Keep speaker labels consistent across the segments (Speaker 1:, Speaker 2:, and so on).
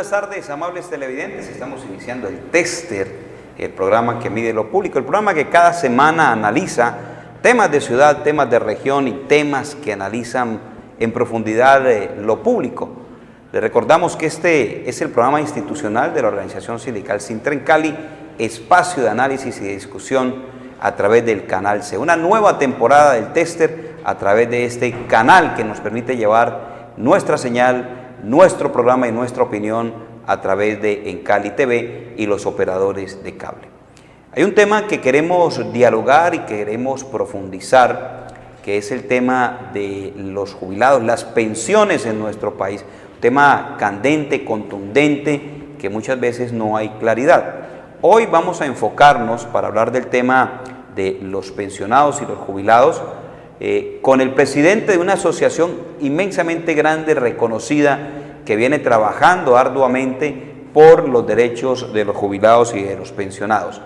Speaker 1: buenas tardes, amables televidentes. Estamos iniciando el Tester, el programa que mide lo público, el programa que cada semana analiza temas de ciudad, temas de región y temas que analizan en profundidad lo público. Les recordamos que este es el programa institucional de la organización sindical Sintra en Cali, espacio de análisis y de discusión a través del canal C. Una nueva temporada del Tester a través de este canal que nos permite llevar nuestra señal, nuestro programa y nuestra opinión a través de En Cali TV y los operadores de cable. Hay un tema que queremos dialogar y queremos profundizar, que es el tema de los jubilados, las pensiones en nuestro país. Un tema candente, contundente, que muchas veces no hay claridad. Hoy vamos a enfocarnos para hablar del tema de los pensionados y los jubilados con el presidente de una asociación inmensamente grande, reconocida, que viene trabajando arduamente por los derechos de los jubilados y de los pensionados.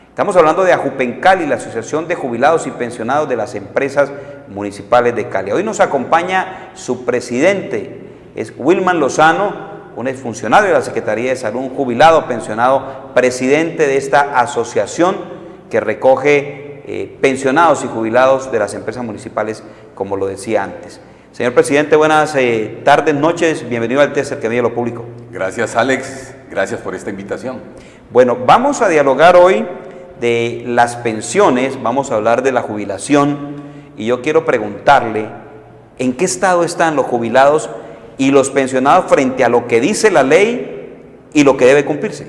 Speaker 1: Estamos hablando de Ajupencali, la Asociación de Jubilados y Pensionados de las Empresas Municipales de Cali. Hoy nos acompaña su presidente, es Wilman Lozano, un exfuncionario de la Secretaría de Salud, un jubilado pensionado, presidente de esta asociación que recoge pensionados y jubilados de las empresas municipales, como lo decía antes. Señor presidente, buenas tardes, noches, bienvenido al Tester que mide lo público.
Speaker 2: Gracias, Alex, gracias por esta invitación.
Speaker 1: Bueno, vamos a dialogar hoy de las pensiones, vamos a hablar de la jubilación, y yo quiero preguntarle, ¿en qué estado están los jubilados y los pensionados frente a lo que dice la ley y lo que debe cumplirse?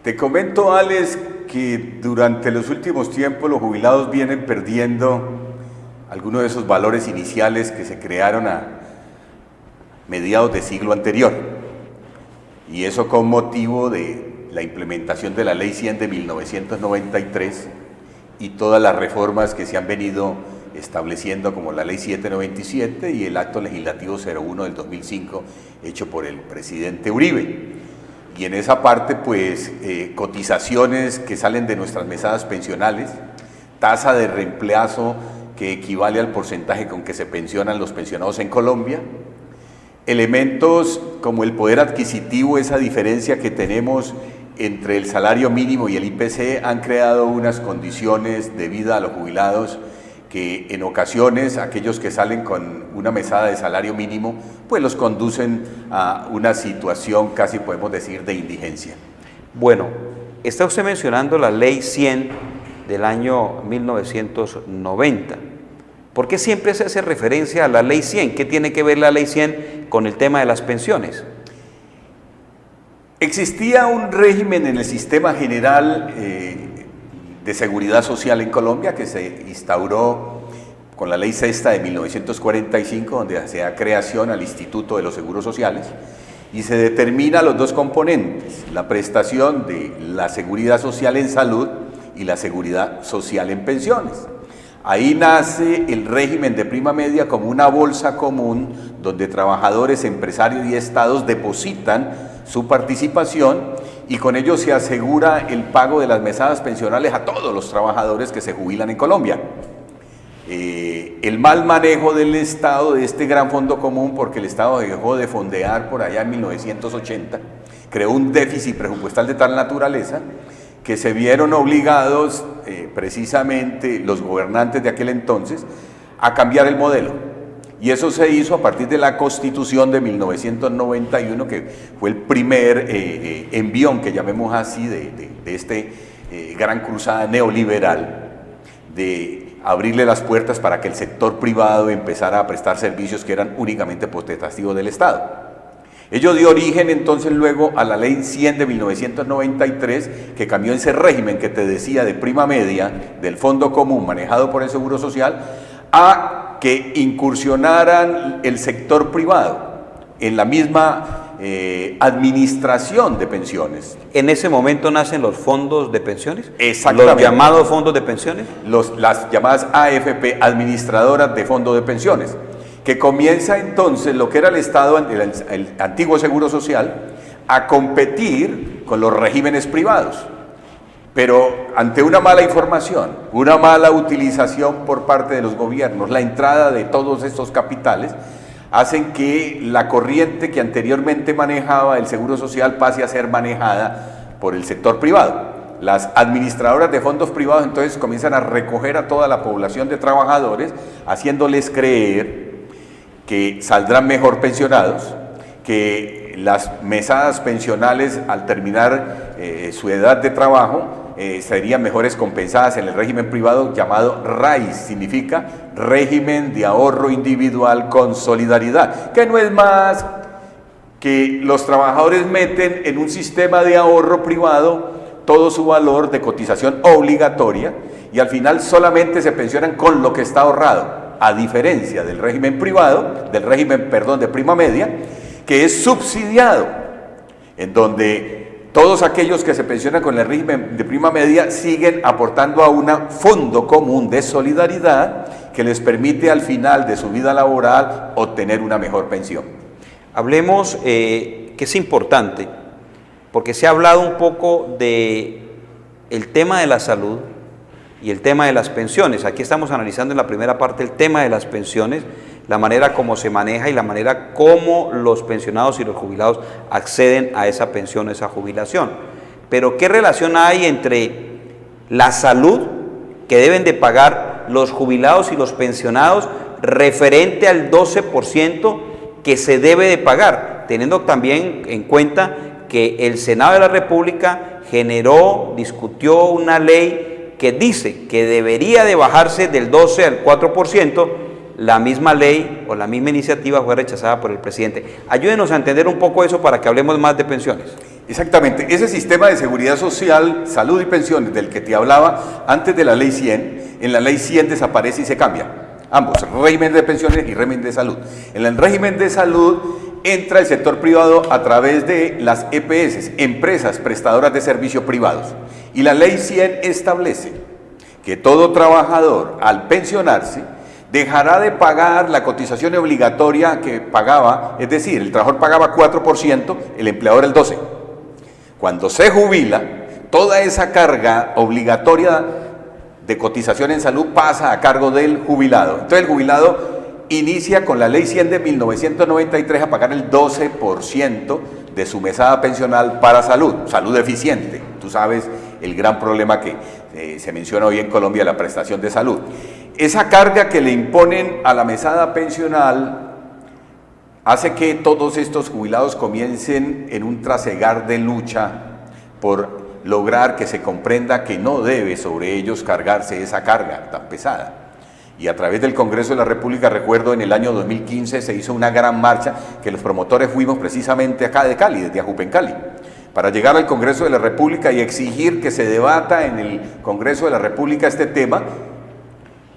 Speaker 2: Te comento, Alex, que durante los últimos tiempos los jubilados vienen perdiendo algunos de esos valores iniciales que se crearon a mediados del siglo anterior, y eso con motivo de la implementación de la Ley 100 de 1993 y todas las reformas que se han venido estableciendo, como la Ley 797 y el Acto Legislativo 01 del 2005 hecho por el presidente Uribe. Y en esa parte, pues, cotizaciones que salen de nuestras mesadas pensionales, tasa de reemplazo que equivale al porcentaje con que se pensionan los pensionados en Colombia, elementos como el poder adquisitivo, esa diferencia que tenemos entre el salario mínimo y el IPC, han creado unas condiciones de vida a los jubilados que en ocasiones aquellos que salen con una mesada de salario mínimo pues los conducen a una situación casi podemos decir de indigencia.
Speaker 1: Bueno, está usted mencionando la Ley 100 del año 1990. ¿Por qué siempre se hace referencia a la Ley 100? ¿Qué tiene que ver la Ley 100 con el tema de las pensiones?
Speaker 2: Existía un régimen en el sistema general de seguridad social en Colombia que se instauró con la Ley Sexta de 1945, donde se da creación al Instituto de los Seguros Sociales y se determina los dos componentes, la prestación de la seguridad social en salud y la seguridad social en pensiones. Ahí nace el régimen de prima media como una bolsa común donde trabajadores, empresarios y estados depositan su participación y con ello se asegura el pago de las mesadas pensionales a todos los trabajadores que se jubilan en Colombia. El mal manejo del Estado de este gran fondo común, porque el Estado dejó de fondear por allá en 1980, creó un déficit presupuestal de tal naturaleza que se vieron obligados precisamente los gobernantes de aquel entonces a cambiar el modelo. Y eso se hizo a partir de la Constitución de 1991, que fue el primer envión, que llamemos así, de este gran cruzada neoliberal, de abrirle las puertas para que el sector privado empezara a prestar servicios que eran únicamente potestativos del Estado. Ello dio origen entonces luego a la Ley 100 de 1993, que cambió ese régimen que te decía de prima media, del fondo común manejado por el Seguro Social, a que incursionaran el sector privado en la misma administración de pensiones.
Speaker 1: ¿En ese momento nacen los fondos de pensiones?
Speaker 2: Exactamente.
Speaker 1: ¿Los llamados fondos de pensiones?
Speaker 2: Las llamadas AFP, administradoras de fondos de pensiones, que comienza entonces lo que era el Estado, el antiguo Seguro Social, a competir con los regímenes privados. Pero ante una mala información, una mala utilización por parte de los gobiernos, la entrada de todos estos capitales, hacen que la corriente que anteriormente manejaba el Seguro Social pase a ser manejada por el sector privado. Las administradoras de fondos privados entonces comienzan a recoger a toda la población de trabajadores, haciéndoles creer que saldrán mejor pensionados, que las mesadas pensionales al terminar su edad de trabajo serían mejores compensadas en el régimen privado llamado RAIS, significa Régimen de Ahorro Individual con Solidaridad, que no es más que los trabajadores meten en un sistema de ahorro privado todo su valor de cotización obligatoria y al final solamente se pensionan con lo que está ahorrado, a diferencia del régimen privado, de prima media, que es subsidiado, en donde todos aquellos que se pensionan con el régimen de prima media siguen aportando a un fondo común de solidaridad que les permite al final de su vida laboral obtener una mejor pensión.
Speaker 1: Hablemos, que es importante, porque se ha hablado un poco de el tema de la salud y el tema de las pensiones. Aquí estamos analizando en la primera parte el tema de las pensiones, la manera como se maneja y la manera como los pensionados y los jubilados acceden a esa pensión, a esa jubilación. Pero ¿qué relación hay entre la salud que deben de pagar los jubilados y los pensionados referente al 12% que se debe de pagar, teniendo también en cuenta que el Senado de la República discutió una ley que dice que debería de bajarse del 12 al 4%, la misma ley o la misma iniciativa fue rechazada por el presidente. Ayúdenos a entender un poco eso para que hablemos más de pensiones.
Speaker 2: Exactamente, ese sistema de seguridad social, salud y pensiones del que te hablaba antes de la ley 100, en la ley 100 desaparece y se cambia, ambos, régimen de pensiones y régimen de salud. En el régimen de salud entra el sector privado a través de las EPS, empresas prestadoras de servicios privados, y la ley 100 establece que todo trabajador al pensionarse dejará de pagar la cotización obligatoria que pagaba, es decir, el trabajador pagaba 4%, el empleador el 12%. Cuando se jubila, toda esa carga obligatoria de cotización en salud pasa a cargo del jubilado. Entonces el jubilado inicia con la ley 100 de 1993 a pagar el 12% de su mesada pensional para salud eficiente. Tú sabes el gran problema que se menciona hoy en Colombia, la prestación de salud. Esa carga que le imponen a la mesada pensional hace que todos estos jubilados comiencen en un trasegar de lucha por lograr que se comprenda que no debe sobre ellos cargarse esa carga tan pesada. Y a través del Congreso de la República, recuerdo en el año 2015 se hizo una gran marcha que los promotores fuimos precisamente acá de Cali, desde Ajupencali, para llegar al Congreso de la República y exigir que se debata en el Congreso de la República este tema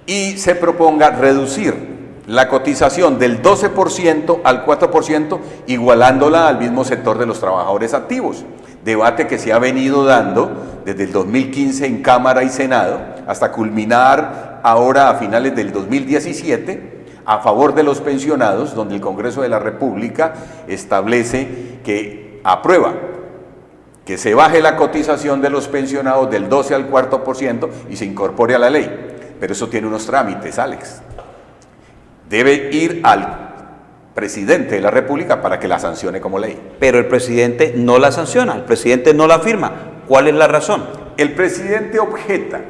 Speaker 2: y se proponga reducir la cotización del 12% al 4%, igualándola al mismo sector de los trabajadores activos. Debate que se ha venido dando desde el 2015 en Cámara y Senado, hasta culminar ahora a finales del 2017, a favor de los pensionados, donde el Congreso de la República establece que aprueba que se baje la cotización de los pensionados del 12 al 4% y se incorpore a la ley. Pero eso tiene unos trámites, Alex. Debe ir al presidente de la República para que la sancione como ley.
Speaker 1: Pero el presidente no la sanciona, el presidente no la firma. ¿Cuál es la razón?
Speaker 2: El presidente objeta,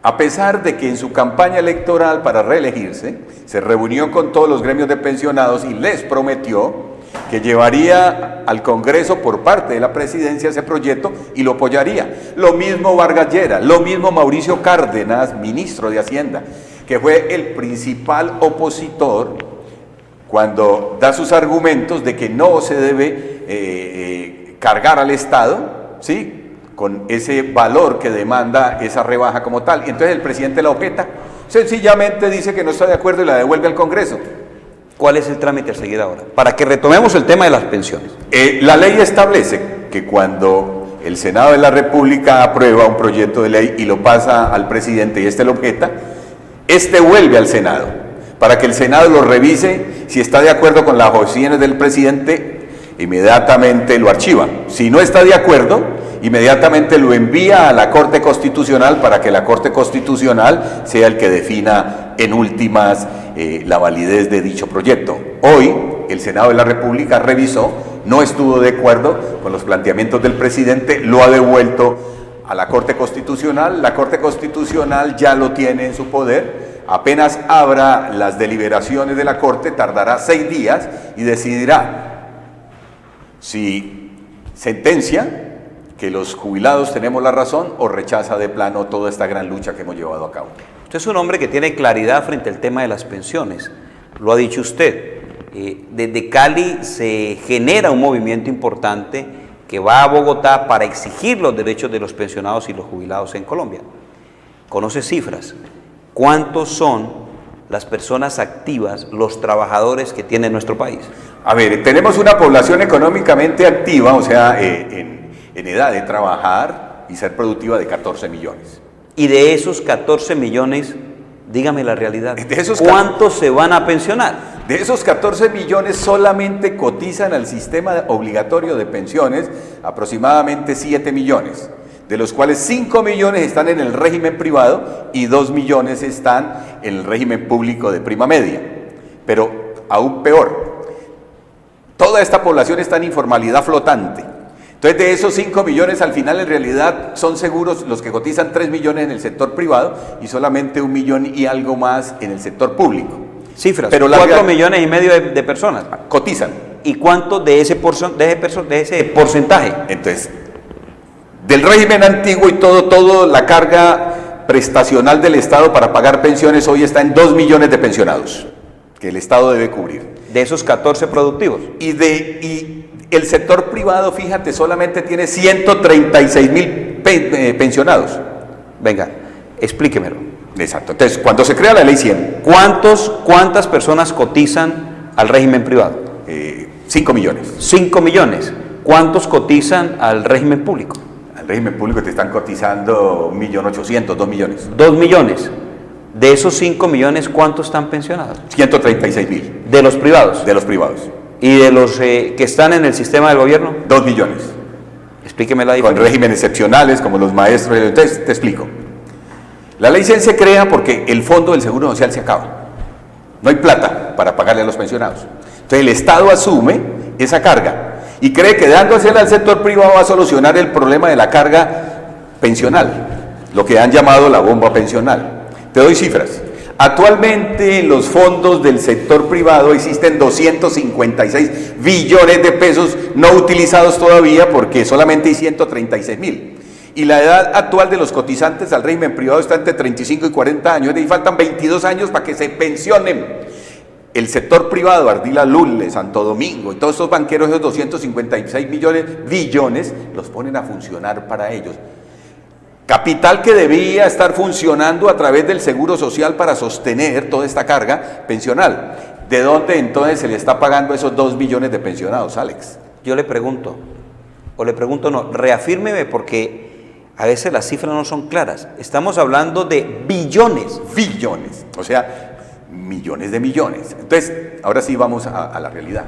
Speaker 2: a pesar de que en su campaña electoral para reelegirse, se reunió con todos los gremios de pensionados y les prometió que llevaría al Congreso por parte de la presidencia ese proyecto y lo apoyaría. Lo mismo Vargas Lleras, lo mismo Mauricio Cárdenas, ministro de Hacienda, que fue el principal opositor cuando da sus argumentos de que no se debe cargar al Estado, ¿sí?, con ese valor que demanda esa rebaja como tal. Y entonces el presidente la objeta, sencillamente dice que no está de acuerdo y la devuelve al Congreso.
Speaker 1: ¿Cuál es el trámite a seguir ahora? Para que retomemos el tema de las pensiones.
Speaker 2: La ley establece que cuando el Senado de la República aprueba un proyecto de ley y lo pasa al presidente y este lo objeta, este vuelve al Senado, para que el Senado lo revise. Si está de acuerdo con las objeciones del presidente, inmediatamente lo archiva. Si no está de acuerdo inmediatamente lo envía a la Corte Constitucional para que la Corte Constitucional sea el que defina en últimas la validez de dicho proyecto. Hoy el Senado de la República revisó, no estuvo de acuerdo con los planteamientos del presidente, lo ha devuelto a la Corte Constitucional. La Corte Constitucional ya lo tiene en su poder. Apenas abra las deliberaciones de la Corte, tardará 6 días y decidirá si sentencia que los jubilados tenemos la razón o rechaza de plano toda esta gran lucha que hemos llevado a cabo.
Speaker 1: Usted es un hombre que tiene claridad frente al tema de las pensiones, lo ha dicho usted. Desde Cali se genera un movimiento importante que va a Bogotá para exigir los derechos de los pensionados y los jubilados en Colombia. ¿Conoce cifras? ¿Cuántos son las personas activas, los trabajadores que tiene nuestro país?
Speaker 2: A ver, tenemos una población económicamente activa, o sea, en edad de trabajar y ser productiva de 14 millones.
Speaker 1: Y de esos 14 millones, dígame la realidad, ¿cuántos se van a pensionar?
Speaker 2: De esos 14 millones solamente cotizan al sistema obligatorio de pensiones aproximadamente 7 millones. De los cuales 5 millones están en el régimen privado y 2 millones están en el régimen público de prima media. Pero aún peor, toda esta población está en informalidad flotante. Entonces, de esos 5 millones, al final en realidad son seguros los que cotizan 3 millones en el sector privado y solamente 1 millón y algo más en el sector público.
Speaker 1: Cifras, pero 4 millones y medio de personas
Speaker 2: cotizan.
Speaker 1: ¿Y cuánto de ese porcentaje?
Speaker 2: Entonces, del régimen antiguo y todo la carga prestacional del Estado para pagar pensiones hoy está en 2 millones de pensionados que el Estado debe cubrir.
Speaker 1: De esos 14 productivos.
Speaker 2: Y el sector privado, fíjate, solamente tiene 136,000 pensionados.
Speaker 1: Venga, explíquemelo.
Speaker 2: Exacto. Entonces, cuando se crea la ley 100.
Speaker 1: ¿Cuántas personas cotizan al régimen privado?
Speaker 2: 5 millones.
Speaker 1: 5 millones. ¿Cuántos cotizan al régimen público?
Speaker 2: Al régimen público te están cotizando 1.800.000, 2 millones.
Speaker 1: 2 millones. De esos 5 millones, ¿cuántos están pensionados?
Speaker 2: 136,000.
Speaker 1: ¿De los privados?
Speaker 2: De los privados.
Speaker 1: ¿Y de los que están en el sistema del gobierno?
Speaker 2: 2 millones.
Speaker 1: Explíqueme la diferencia.
Speaker 2: Con regímenes excepcionales como los maestros. Entonces, te explico. La ley 100 se crea porque el fondo del Seguro Social se acaba. No hay plata para pagarle a los pensionados. Entonces, el Estado asume esa carga y cree que dándosela al sector privado va a solucionar el problema de la carga pensional, lo que han llamado la bomba pensional. Te doy cifras. Actualmente en los fondos del sector privado existen 256 billones de pesos no utilizados todavía porque solamente hay 136,000. Y la edad actual de los cotizantes al régimen privado está entre 35 y 40 años, y faltan 22 años para que se pensionen. El sector privado, Ardila Lule, Santo Domingo y todos estos banqueros, esos 256 billones, los ponen a funcionar para ellos. Capital que debía estar funcionando a través del Seguro Social para sostener toda esta carga pensional. ¿De dónde entonces se le está pagando esos 2 billones de pensionados, Alex?
Speaker 1: Yo le pregunto, reafírmeme porque a veces las cifras no son claras. Estamos hablando de billones.
Speaker 2: Billones, o sea, millones de millones. Entonces, ahora sí vamos a la realidad.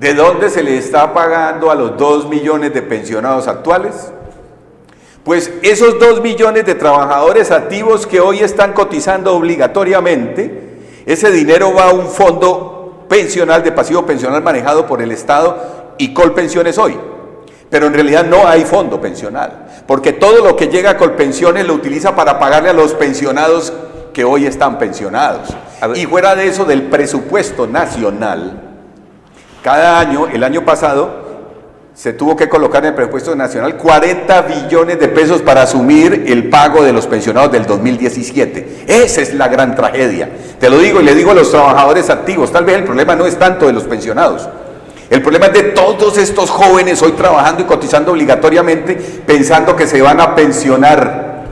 Speaker 2: ¿De dónde se le está pagando a los 2 millones de pensionados actuales? Pues esos 2 millones de trabajadores activos que hoy están cotizando obligatoriamente, ese dinero va a un fondo pensional de pasivo pensional manejado por el Estado y Colpensiones hoy. Pero en realidad no hay fondo pensional, porque todo lo que llega a Colpensiones lo utiliza para pagarle a los pensionados que hoy están pensionados. Y fuera de eso, del presupuesto nacional, cada año, el año pasado, se tuvo que colocar en el presupuesto nacional 40 billones de pesos para asumir el pago de los pensionados del 2017. Esa es la gran tragedia. Te lo digo y le digo a los trabajadores activos, tal vez el problema no es tanto de los pensionados. El problema es de todos estos jóvenes hoy trabajando y cotizando obligatoriamente, pensando que se van a pensionar,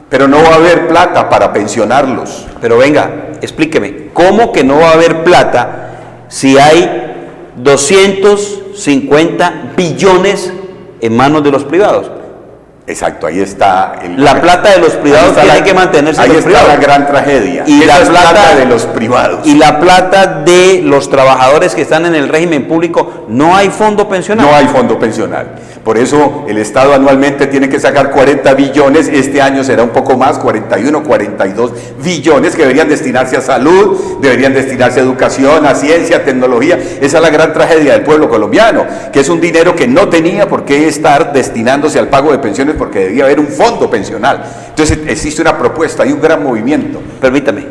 Speaker 2: pero no va a haber plata para pensionarlos.
Speaker 1: Pero venga, explíqueme, ¿cómo que no va a haber plata si hay 250 billones en manos de los privados?
Speaker 2: Exacto, ahí está.
Speaker 1: La plata de los privados tiene que mantenerse en los privados.
Speaker 2: Ahí está la gran tragedia.
Speaker 1: Y la plata
Speaker 2: de los privados.
Speaker 1: Y la plata de los trabajadores que están en el régimen público, ¿no hay fondo pensional?
Speaker 2: No hay fondo pensional. Por eso el Estado anualmente tiene que sacar 40 billones, este año será un poco más, 41, 42 billones que deberían destinarse a salud, deberían destinarse a educación, a ciencia, a tecnología. Esa es la gran tragedia del pueblo colombiano, que es un dinero que no tenía por qué estar destinándose al pago de pensiones, porque debía haber un fondo pensional. Entonces existe una propuesta, hay un gran movimiento.
Speaker 1: Permítame,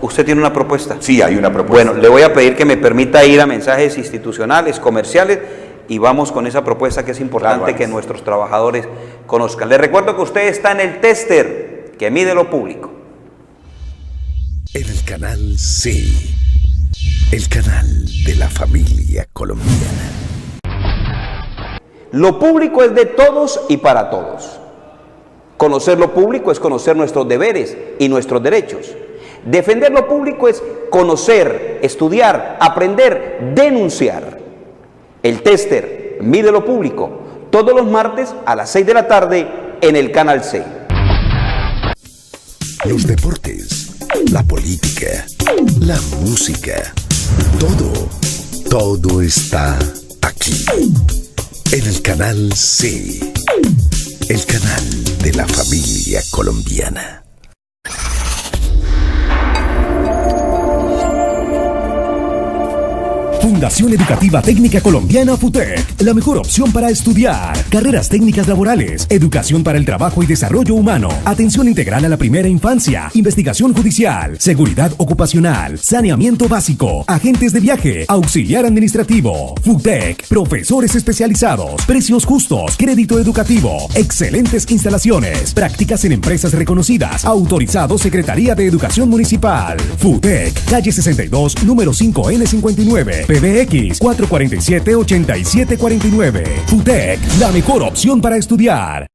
Speaker 1: ¿usted tiene una propuesta?
Speaker 2: Sí, hay una propuesta.
Speaker 1: Bueno, le voy a pedir que me permita ir a mensajes institucionales, comerciales, y vamos con esa propuesta que es importante, claro, que nuestros trabajadores conozcan. Les recuerdo que usted está en el tester que mide lo público.
Speaker 3: En el canal C, el canal de la familia colombiana.
Speaker 1: Lo público es de todos y para todos. Conocer lo público es conocer nuestros deberes y nuestros derechos. Defender lo público es conocer, estudiar, aprender, denunciar. El tester mide lo público, todos los martes a las 6 de la tarde en el Canal 6.
Speaker 3: Los deportes, la política, la música, todo está aquí. En el Canal C, el canal de la familia colombiana.
Speaker 4: Fundación Educativa Técnica Colombiana FUTEC, la mejor opción para estudiar. Carreras técnicas laborales, educación para el trabajo y desarrollo humano, atención integral a la primera infancia, investigación judicial, seguridad ocupacional, saneamiento básico, agentes de viaje, auxiliar administrativo. FUTEC, profesores especializados, precios justos, crédito educativo, excelentes instalaciones, prácticas en empresas reconocidas, autorizado Secretaría de Educación Municipal. FUTEC, calle 62, número 5N59. PBX 447-8749. FUTEC, la mejor opción para estudiar.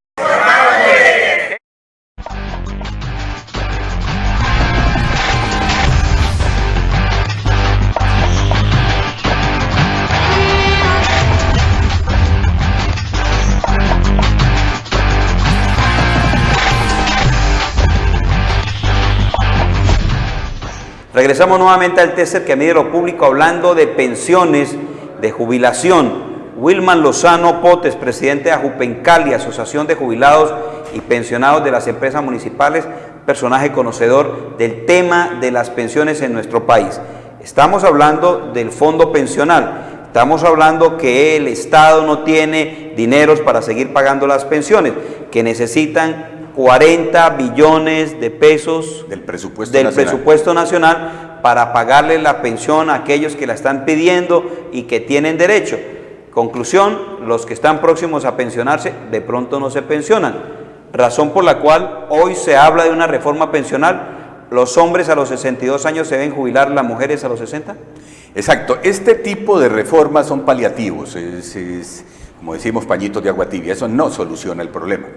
Speaker 1: Regresamos nuevamente al tester que mide lo público, hablando de pensiones, de jubilación. Wilman Lozano Potes, presidente de Ajupencali, Asociación de Jubilados y Pensionados de las Empresas Municipales, personaje conocedor del tema de las pensiones en nuestro país. Estamos hablando del fondo pensional, estamos hablando que el Estado no tiene dineros para seguir pagando las pensiones, que necesitan 40 billones de pesos
Speaker 2: del presupuesto
Speaker 1: nacional para pagarle la pensión a aquellos que la están pidiendo y que tienen derecho. Conclusión, los que están próximos a pensionarse de pronto no se pensionan, razón por la cual hoy se habla de una reforma pensional. Los hombres a los 62 años se deben jubilar, las mujeres a los 60.
Speaker 2: Exacto, este tipo de reformas son paliativos, como decimos, pañitos de agua tibia, eso no soluciona el problema.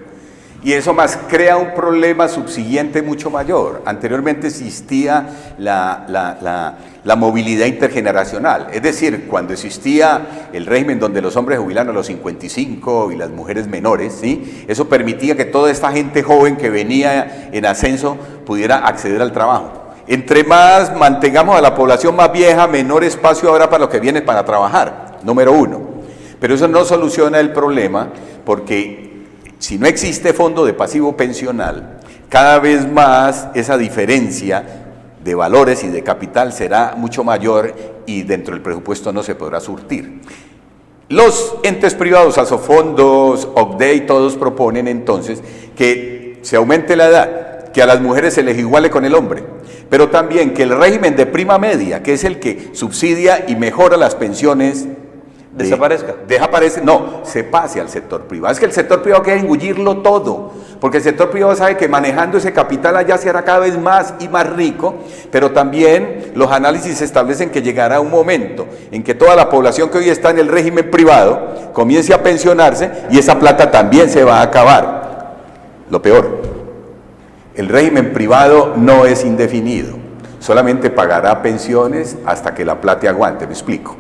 Speaker 2: Y eso más crea un problema subsiguiente mucho mayor. Anteriormente existía la movilidad intergeneracional, es decir, cuando existía el régimen donde los hombres jubilaban a los 55 y las mujeres menores, ¿sí? Eso permitía que toda esta gente joven que venía en ascenso pudiera acceder al trabajo. Entre más mantengamos a la población más vieja, menor espacio habrá para los que vienen para trabajar, número uno. Pero eso no soluciona el problema, porque si no existe fondo de pasivo pensional, cada vez más esa diferencia de valores y de capital será mucho mayor y dentro del presupuesto no se podrá surtir. Los entes privados, Asofondos, OCDE, todos proponen entonces que se aumente la edad, que a las mujeres se les iguale con el hombre, pero también que el régimen de prima media, que es el que subsidia y mejora las pensiones,
Speaker 1: desaparezca.
Speaker 2: No, se pase al sector privado. Es que el sector privado quiere engullirlo todo, porque el sector privado sabe que manejando ese capital allá se hará cada vez más y más rico, pero también los análisis establecen que llegará un momento en que toda la población que hoy está en el régimen privado comience a pensionarse y esa plata también se va a acabar. Lo peor, el régimen privado no es indefinido, solamente pagará pensiones hasta que la plata aguante, me explico.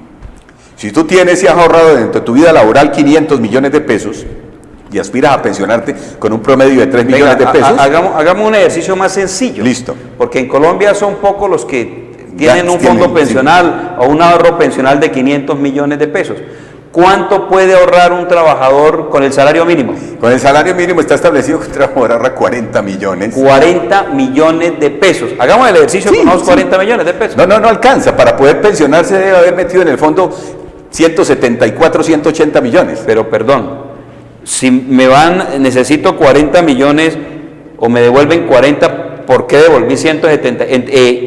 Speaker 2: Si tú tienes y has ahorrado dentro de tu vida laboral 500 millones de pesos y aspiras a pensionarte con un promedio de 3 millones de pesos...
Speaker 1: Hagamos un ejercicio más sencillo.
Speaker 2: Listo.
Speaker 1: Porque en Colombia son pocos los que tienen un fondo pensional o un ahorro pensional de 500 millones de pesos. ¿Cuánto puede ahorrar un trabajador con el salario mínimo?
Speaker 2: Con el salario mínimo está establecido que un trabajador ahorra 40 millones.
Speaker 1: 40 millones de pesos. Hagamos el ejercicio con unos 40 millones de pesos.
Speaker 2: No alcanza. Para poder pensionarse debe haber metido en el fondo 174, 180 millones.
Speaker 1: Pero perdón, si necesito 40 millones o me devuelven 40, ¿por qué devolví 170?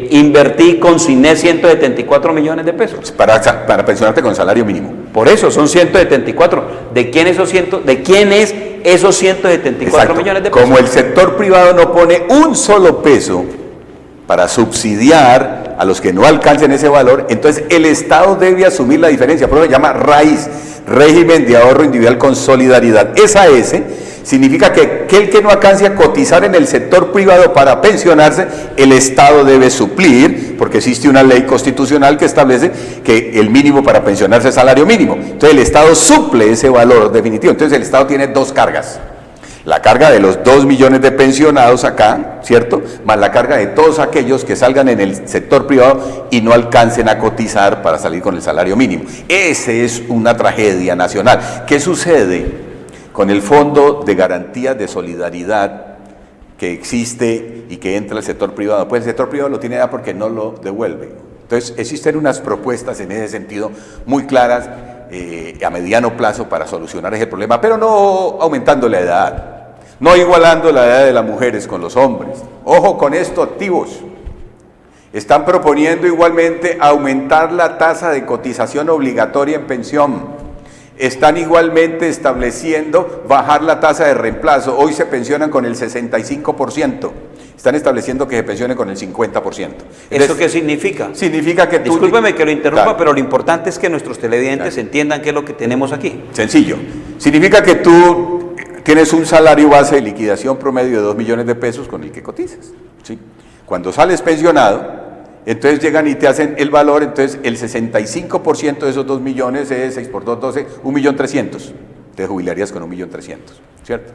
Speaker 1: Invertí, consigné 174 millones de pesos.
Speaker 2: Para pensionarte con salario mínimo.
Speaker 1: Por eso son 174. ¿De quién es esos 174
Speaker 2: Exacto.
Speaker 1: millones de pesos?
Speaker 2: Como el sector privado no pone un solo peso para subsidiar a los que no alcancen ese valor, entonces el Estado debe asumir la diferencia. Por eso se llama RAIS, Régimen de Ahorro Individual con Solidaridad. Esa S significa que el que no alcance a cotizar en el sector privado para pensionarse, el Estado debe suplir, porque existe una ley constitucional que establece que el mínimo para pensionarse es salario mínimo. Entonces el Estado suple ese valor definitivo. Entonces el Estado tiene dos cargas. La carga de los 2 millones de pensionados acá, ¿cierto? Más la carga de todos aquellos que salgan en el sector privado y no alcancen a cotizar para salir con el salario mínimo. Esa es una tragedia nacional. ¿Qué sucede con el Fondo de Garantías de Solidaridad que existe y que entra al sector privado? Pues el sector privado lo tiene ya porque no lo devuelve. Entonces existen unas propuestas en ese sentido muy claras a mediano plazo para solucionar ese problema, pero no aumentando la edad, no igualando la edad de las mujeres con los hombres. Ojo con esto, activos. Están proponiendo igualmente aumentar la tasa de cotización obligatoria en pensión. Están igualmente estableciendo bajar la tasa de reemplazo. Hoy se pensionan con el 65%. Están estableciendo que se pensionen con el 50%.
Speaker 1: ¿Eso qué significa?
Speaker 2: Significa que tú...
Speaker 1: Discúlpeme que lo interrumpa,
Speaker 2: Claro.
Speaker 1: pero lo importante es que nuestros televidentes entiendan qué es lo que tenemos aquí.
Speaker 2: Sencillo. Significa que tú tienes un salario base de liquidación promedio de 2 millones de pesos con el que cotizas, ¿sí? Cuando sales pensionado, entonces llegan y te hacen el valor, entonces el 65% de esos 2 millones es 6 por 2, 12, 1.300.000. Te jubilarías con 1.300.000, ¿cierto?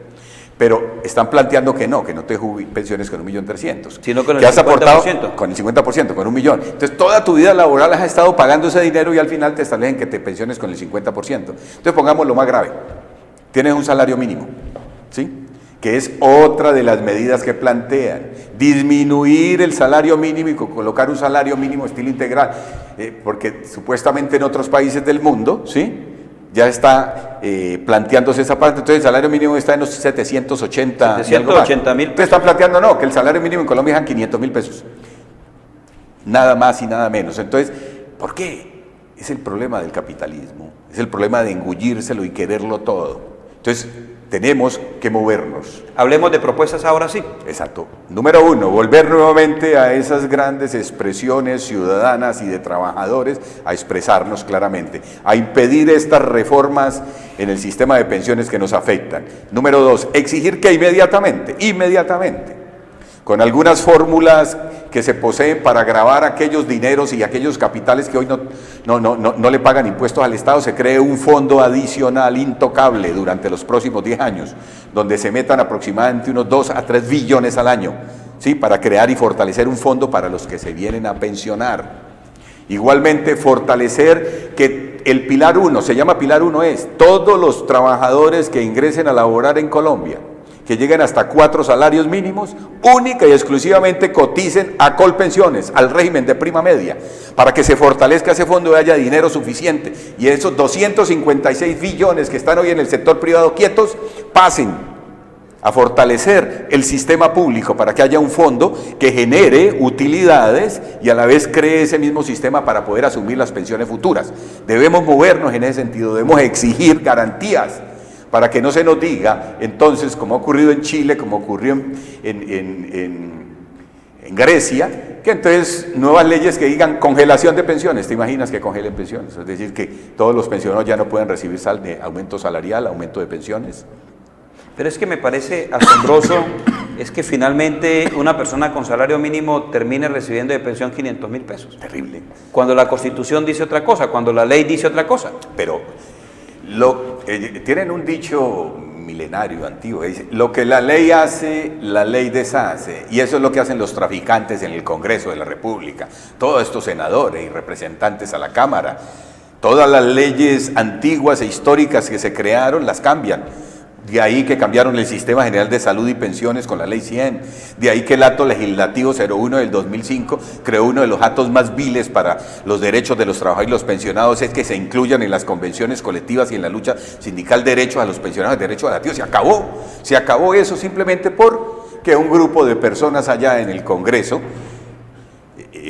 Speaker 2: Pero están planteando que no te pensiones con 1.300.000.
Speaker 1: Sino con el
Speaker 2: ¿Qué has
Speaker 1: 50%.
Speaker 2: aportado? Con el 50%, con 1 millón. Entonces toda tu vida laboral has estado pagando ese dinero y al final te establecen que te pensiones con el 50%. Entonces pongamos lo más grave. Tienes un salario mínimo, ¿sí? Que es otra de las medidas que plantean. Disminuir el salario mínimo y colocar un salario mínimo estilo integral. Porque supuestamente en otros países del mundo, ¿sí?, ya está planteándose esa parte. Entonces el salario mínimo está en los 780
Speaker 1: mil.
Speaker 2: Entonces están planteando no, que el salario mínimo en Colombia es 500.000 pesos. Nada más y nada menos. Entonces, ¿por qué? Es el problema del capitalismo. Es el problema de engullírselo y quererlo todo. Entonces, tenemos que movernos.
Speaker 1: Hablemos de propuestas ahora sí.
Speaker 2: Exacto. Número 1, volver nuevamente a esas grandes expresiones ciudadanas y de trabajadores a expresarnos claramente, a impedir estas reformas en el sistema de pensiones que nos afectan. Número 2, exigir que inmediatamente, con algunas fórmulas que se poseen para gravar aquellos dineros y aquellos capitales que hoy no le pagan impuestos al Estado, se cree un fondo adicional intocable durante los próximos 10 años, donde se metan aproximadamente unos 2 a 3 billones al año, ¿sí?, para crear y fortalecer un fondo para los que se vienen a pensionar. Igualmente, fortalecer que el Pilar 1, se llama Pilar 1, es todos los trabajadores que ingresen a laborar en Colombia, que lleguen hasta 4 salarios mínimos, única y exclusivamente coticen a Colpensiones, al régimen de prima media, para que se fortalezca ese fondo y haya dinero suficiente. Y esos 256 billones que están hoy en el sector privado quietos, pasen a fortalecer el sistema público para que haya un fondo que genere utilidades y a la vez cree ese mismo sistema para poder asumir las pensiones futuras. Debemos movernos en ese sentido, debemos exigir garantías, para que no se nos diga, entonces, como ha ocurrido en Chile, como ocurrió en Grecia, que entonces nuevas leyes que digan congelación de pensiones. ¿Te imaginas que congelen pensiones? Es decir, que todos los pensionados ya no pueden recibir aumento salarial, aumento de pensiones.
Speaker 1: Pero es que me parece asombroso, es que finalmente una persona con salario mínimo termine recibiendo de pensión 500.000 pesos.
Speaker 2: Terrible.
Speaker 1: Cuando la Constitución dice otra cosa, cuando la ley dice otra cosa.
Speaker 2: Pero tienen un dicho milenario, antiguo, que dice, lo que la ley hace, la ley deshace, y eso es lo que hacen los traficantes en el Congreso de la República, todos estos senadores y representantes a la Cámara, Todas las leyes antiguas e históricas que se crearon las cambian. De ahí que cambiaron el Sistema General de Salud y Pensiones con la Ley 100. De ahí que el Acto Legislativo 01 del 2005 creó uno de los actos más viles para los derechos de los trabajadores y los pensionados, es que se incluyan en las convenciones colectivas y en la lucha sindical derechos a los pensionados, derechos adaptativos. Se acabó eso simplemente porque un grupo de personas allá en el Congreso,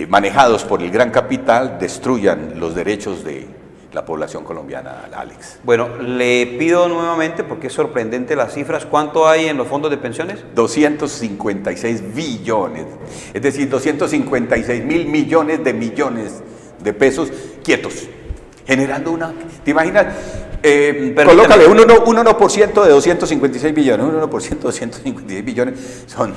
Speaker 2: manejados por el gran capital, destruyan los derechos de la población colombiana, Alex.
Speaker 1: Bueno, le pido nuevamente, porque es sorprendente las cifras, ¿cuánto hay en los fondos de pensiones?
Speaker 2: 256 billones, es decir, 256 mil millones de pesos quietos, generando una, ¿te imaginas? Colócale un 1% de 256 billones, un 1% de 256 billones son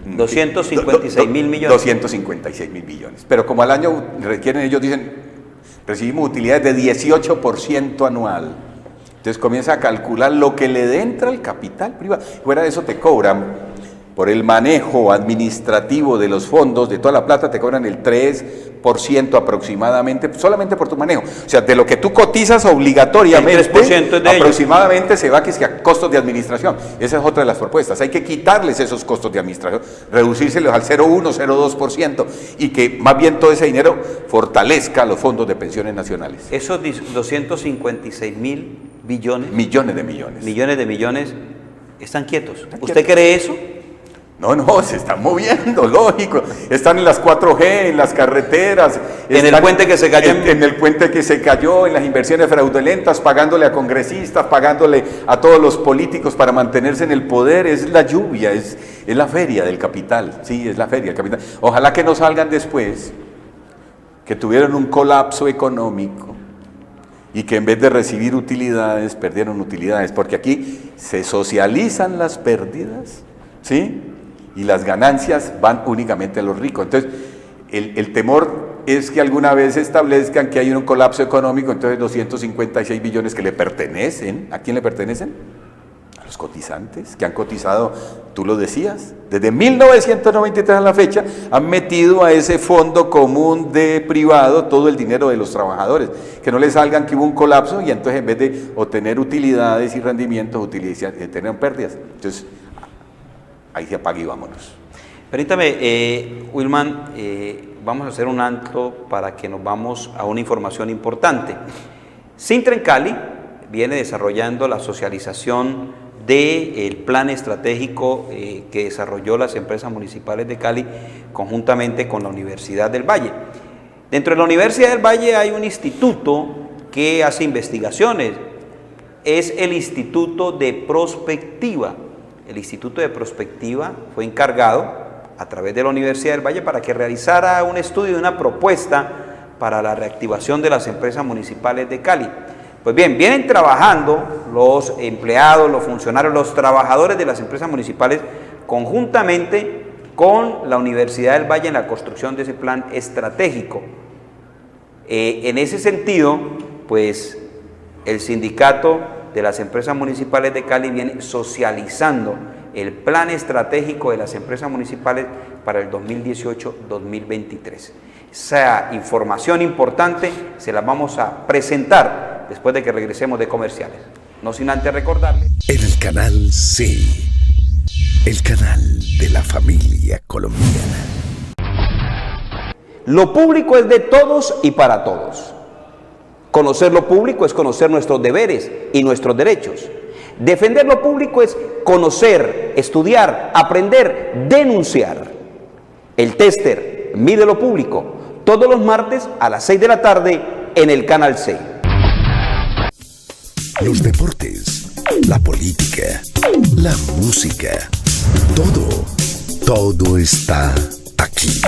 Speaker 1: 256 mil millones.
Speaker 2: 256 mil billones, pero como al año requieren, ellos dicen, recibimos utilidades de 18% anual. Entonces comienza a calcular lo que le entra al capital privado. Fuera de eso te cobran por el manejo administrativo de los fondos, de toda la plata, te cobran el 3% aproximadamente, solamente por tu manejo. O sea, de lo que tú cotizas obligatoriamente,
Speaker 1: el 3% es de
Speaker 2: aproximadamente ellos. Se va a costos de administración. Esa es otra de las propuestas. Hay que quitarles esos costos de administración, reducírselos al 0,1, 0,2% y que más bien todo ese dinero fortalezca los fondos de pensiones nacionales.
Speaker 1: Esos 256 mil billones.
Speaker 2: Millones de millones.
Speaker 1: Millones de millones están quietos. ¿Usted cree eso?
Speaker 2: No, se están moviendo, lógico. Están en las 4G, en las carreteras.
Speaker 1: En el puente que se cayó.
Speaker 2: En el puente que se cayó, en las inversiones fraudulentas, pagándole a congresistas, pagándole a todos los políticos para mantenerse en el poder. Es la lluvia, es la feria del capital. Sí, es la feria del capital. Ojalá que no salgan después, que tuvieron un colapso económico y que en vez de recibir utilidades, perdieron utilidades. Porque aquí se socializan las pérdidas, ¿sí? Y las ganancias van únicamente a los ricos. Entonces, el temor es que alguna vez establezcan que hay un colapso económico, entonces 256 billones que le pertenecen. ¿A quién le pertenecen? A los cotizantes, que han cotizado, tú lo decías, desde 1993 a la fecha, han metido a ese fondo común de privado todo el dinero de los trabajadores, que no les salgan que hubo un colapso y entonces en vez de obtener utilidades y rendimientos, tener pérdidas. Entonces, ahí se apaga y vámonos.
Speaker 1: Permítame, Wilman, vamos a hacer un alto para que nos vamos a una información importante. Sintra en Cali viene desarrollando la socialización del plan estratégico que desarrolló las empresas municipales de Cali conjuntamente con la Universidad del Valle. Dentro de la Universidad del Valle hay un instituto que hace investigaciones, es el Instituto de Prospectiva. El Instituto de Prospectiva fue encargado a través de la Universidad del Valle para que realizara un estudio y una propuesta para la reactivación de las empresas municipales de Cali. Pues bien, vienen trabajando los empleados, los funcionarios, los trabajadores de las empresas municipales conjuntamente con la Universidad del Valle en la construcción de ese plan estratégico. En ese sentido, pues el sindicato de las empresas municipales de Cali viene socializando el plan estratégico de las empresas municipales para el 2018-2023. Esa información importante se la vamos a presentar después de que regresemos de comerciales. No sin antes recordarles.
Speaker 3: En el canal C, el canal de la familia colombiana.
Speaker 1: Lo público es de todos y para todos. Conocer lo público es conocer nuestros deberes y nuestros derechos. Defender lo público es conocer, estudiar, aprender, denunciar. El Tester mide lo público todos los martes a las 6 de la tarde en el Canal C.
Speaker 3: Los deportes, la política, la música, todo está aquí.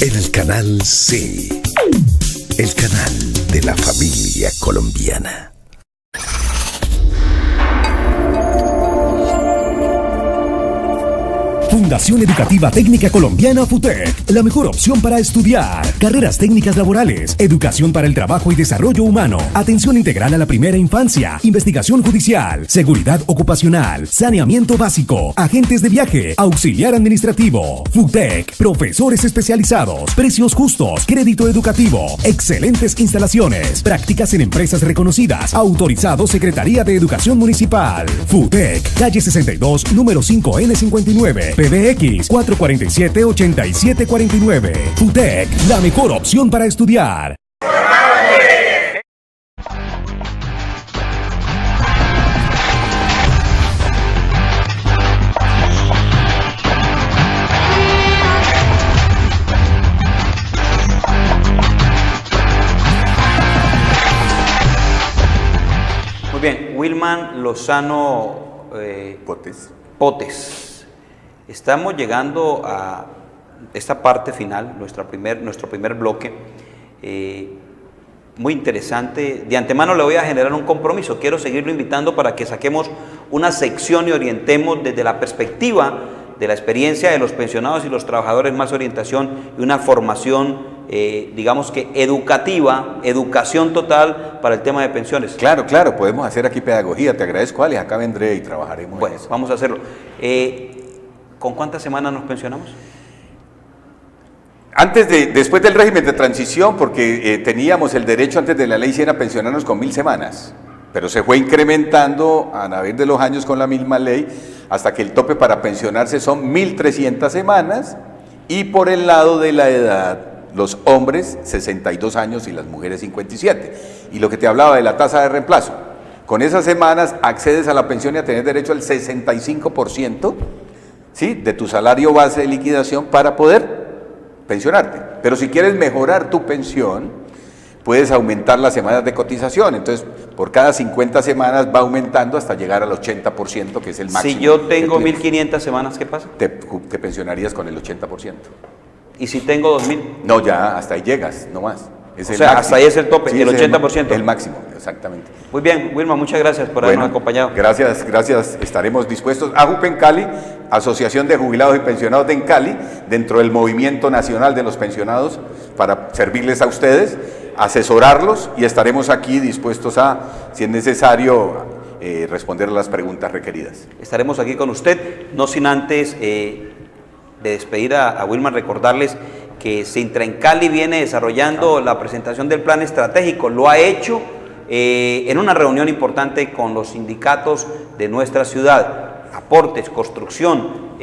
Speaker 3: En el Canal C, el canal de la familia colombiana.
Speaker 4: Fundación Educativa Técnica Colombiana FUTEC, la mejor opción para estudiar. Carreras técnicas laborales, educación para el trabajo y desarrollo humano, atención integral a la primera infancia, investigación judicial, seguridad ocupacional, saneamiento básico, agentes de viaje, auxiliar administrativo. FUTEC, profesores especializados, precios justos, crédito educativo, excelentes instalaciones, prácticas en empresas reconocidas, autorizado Secretaría de Educación Municipal. FUTEC, calle 62, número 5N59, PBX 447-8749. FUTEC, la mejor opción para estudiar.
Speaker 1: Muy bien, Wilman Lozano Potes. Estamos llegando a esta parte final, nuestro primer bloque. Muy interesante. De antemano le voy a generar un compromiso. Quiero seguirlo invitando para que saquemos una sección y orientemos desde la perspectiva de la experiencia de los pensionados y los trabajadores más orientación y una formación digamos que educativa, educación total para el tema de pensiones.
Speaker 2: Claro, podemos hacer aquí pedagogía, te agradezco, Alex, acá vendré y trabajaremos en eso.
Speaker 1: Vamos a hacerlo. ¿Con cuántas semanas nos pensionamos?
Speaker 2: Después del régimen de transición, porque teníamos el derecho antes de la ley 100 a pensionarnos con 1000 semanas, pero se fue incrementando a través de los años con la misma ley, hasta que el tope para pensionarse son 1300 semanas, y por el lado de la edad, los hombres 62 años y las mujeres 57. Y lo que te hablaba de la tasa de reemplazo, con esas semanas accedes a la pensión y a tener derecho al 65%, ¿sí?, de tu salario base de liquidación para poder pensionarte. Pero si quieres mejorar tu pensión, puedes aumentar las semanas de cotización. Entonces, por cada 50 semanas va aumentando hasta llegar al 80%, que es el máximo.
Speaker 1: Si yo tengo 1500 semanas, ¿qué pasa?
Speaker 2: Te pensionarías con el 80%.
Speaker 1: ¿Y si tengo 2000?
Speaker 2: No, ya hasta ahí llegas, no más.
Speaker 1: Es hasta ahí es el tope, sí, el 80%.
Speaker 2: El máximo, exactamente.
Speaker 1: Muy bien, Wilma, muchas gracias por habernos acompañado.
Speaker 2: Gracias, estaremos dispuestos. AJUP en Cali, Asociación de Jubilados y Pensionados de Cali, dentro del Movimiento Nacional de los Pensionados, para servirles a ustedes, asesorarlos, y estaremos aquí dispuestos a, si es necesario, responder a las preguntas requeridas.
Speaker 1: Estaremos aquí con usted, no sin antes de despedir a Wilman, recordarles que Sintra en Cali viene desarrollando la presentación del plan estratégico. Lo ha hecho en una reunión importante con los sindicatos de nuestra ciudad. Aportes, construcción,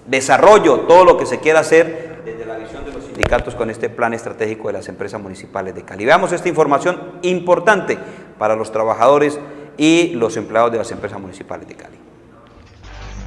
Speaker 1: desarrollo, todo lo que se quiera hacer desde la visión de los sindicatos con este plan estratégico de las empresas municipales de Cali. Veamos esta información importante para los trabajadores y los empleados de las empresas municipales de Cali.